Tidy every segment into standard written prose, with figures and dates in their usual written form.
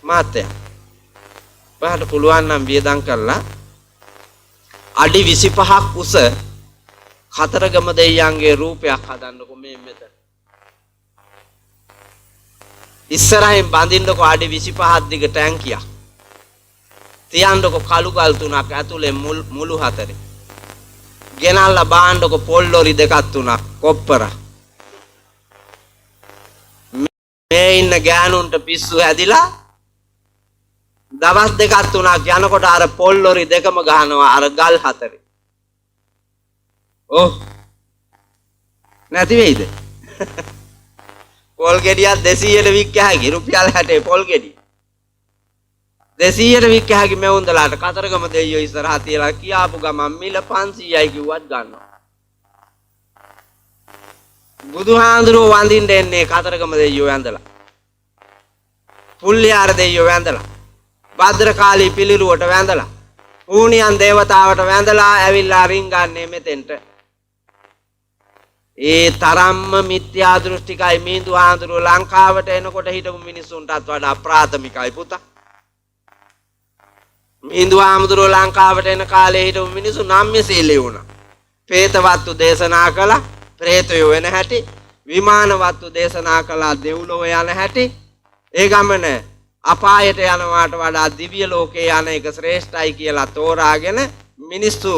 මාත්‍යා ඔයාලට පුළුවන් නම් වියදම් කරලා අඩි 25ක් උස කතරගම දෙයියන්ගේ රූපයක් හදන්නකො මේ මෙතන. ඉස්සරහින් බඳින්නකො අඩි 25ක් දිග ටැංකියක්. තියන්නකො කළු ගල් තුනක් ඇතුලේ මුළු හතරේ. ගෙනල්ලා බාන්නකො පොල් ලොරි දෙකක් තුනක් කොප්පර. මේ ඉන්න ගෑනුන්ට පිස්සු හැදිලා දවස් දෙකක් තුනක් යනකොට අර පොල් ලොරි දෙකම ගහනවා අර ගල් හතරේ. ඔව් නැති වෙයිද? පොල් ගෙඩියක් 200ට වික්ක හැකි රුපියල් 60 පොල් ගෙඩිය. 200ට වික්ක හැකි මෙවුන්දලාට කතරගම දෙයියෝ ඉස්සරහා තියලා කියාපු ගමන් මිල 500යි කිව්වත් ගන්නවා. බුදුහාඳුරෝ වඳින්න එන්නේ කතරගම දෙයියෝ වැඳලා. පුල්ලියාර දෙයියෝ වැඳලා. භද්‍රකාලී පිළිරුවට වැඳලා. ඌණියන් දේවතාවට වැඳලා ඇවිල්ලා රින්ගන්නේ මෙතෙන්ට. ඒ තරම්ම මිත්‍යා දෘෂ්ටිකයි මිහිඳු හාමුදුරුවෝ ලංකාවට එනකොට හිටපු මිනිස්සුන්ටත් වඩා ප්‍රාථමිකයි පුතා. මිහිඳු හාමුදුරුවෝ ලංකාවට එන කාලේ හිටපු මිනිස්සු නම්‍යශීලී වුණා. പ്രേතවත්තු දේශනා කළා, പ്രേතයෝ වෙන හැටි, විමානවත්තු දේශනා කළා, දෙව්ලොව යන හැටි. ඒ ගමන අපායට යනවාට වඩා දිව්‍ය ලෝකේ යන එක ශ්‍රේෂ්ඨයි කියලා තෝරාගෙන මිනිස්සු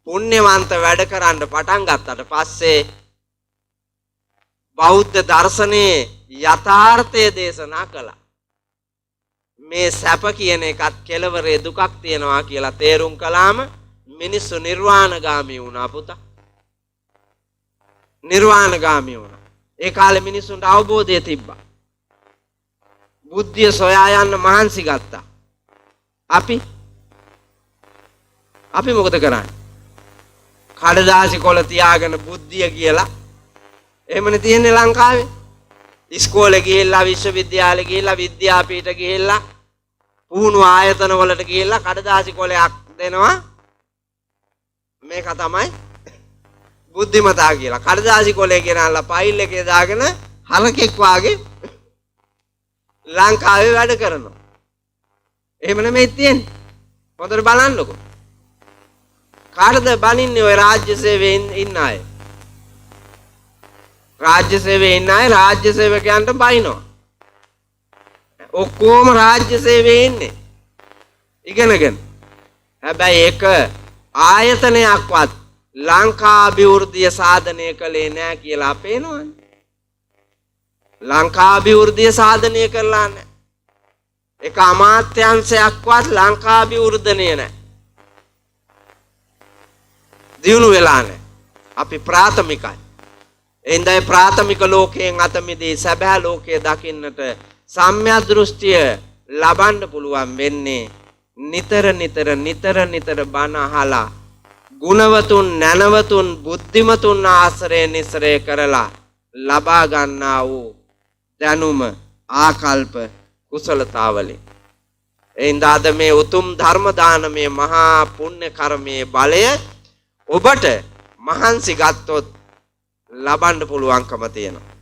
පුණ්‍යවන්ත වැඩ කරන්න පටන් ගත්තට පස්සේ බෞද්ධ දර්ශනයේ යථාර්ථය දේශනා කළා. මේ සැප කියන එකත් කෙලවරේ දුකක් තියෙනවා කියලා තේරුම් කළාම මිනිස්සු නිර්වාණගාමී වුණා පුතා. නිර්වාණගාමී වුණා. ඒ කාලේ මිනිස්සුන්ට අවබෝධය තිබ්බා. බුද්ධිය සොයා යන්න මහන්සි ගත්තා. අපි මොකද කරන්නේ? කඩදාසි කොළ තියාගෙන බුද්ධිය කියලා එහෙමනේ තියෙන්නේ ලංකාවේ. ඉස්කෝලේ ගිහිල්ලා විශ්වවිද්‍යාලේ ගිහිල්ලා විද්‍යාපීඨ ගිහිල්ලා පුහුණු ආයතන වලට ගිහිල්ලා කඩදාසි කොළයක් දෙනවා. මේක තමයි බුද්ධිමතා කියලා. කඩදාසි කොළේ ගෙනල්ලා ෆයිල් එකේ දාගෙන හරකෙක් වාගේ ලංකාවේ වැඩ කරනවා. එහෙම නෙමෙයි තියෙන්නේ. හොඳට බලන්නකො. කාටද බනින්නේ ඔය රාජ්‍ය සේවයෙන් ඉන්න අය? රාජ්‍ය සේවයේ ඉන්න අය රාජ්‍ය සේවකයන්ට බයිනවා. ඔක්කොම රාජ්‍ය සේවයේ ඉන්නේ. ඉගෙනගෙන. හැබැයි ඒක ආයතනයක්වත් ලංකා අභිවෘද්ධිය සාධනය කළේ නැහැ කියලා පේනවනේ. ලංකා අභිවෘද්ධිය සාධනය කළා නැහැ. ඒක අමාත්‍යාංශයක්වත් ලංකා අභිවෘද්ධිය නැහැ. දියුණු වෙලා නැහැ. අපි ප්‍රාථමිකයි. එඳයි ප්‍රාථමික ලෝකයෙන් අත මිදී සැබෑ ලෝකයේ දකින්නට සම්‍යක් දෘෂ්ටිය ලබන්න පුළුවන් වෙන්නේ නිතර බණ අහලා ගුණවතුන් නැනවතුන් බුද්ධිමතුන් ආශ්‍රය නිස්සරේ කරලා ලබා ගන්නා වූ දැනුම ආකල්ප කුසලතාවලින් එයින්ද අද මේ උතුම් ධර්ම දානමේ මහා පුණ්‍ය කර්මයේ බලය ඔබට මහන්සි ගත්තොත් ලබන්න පුළුවන්කම තියෙනවා.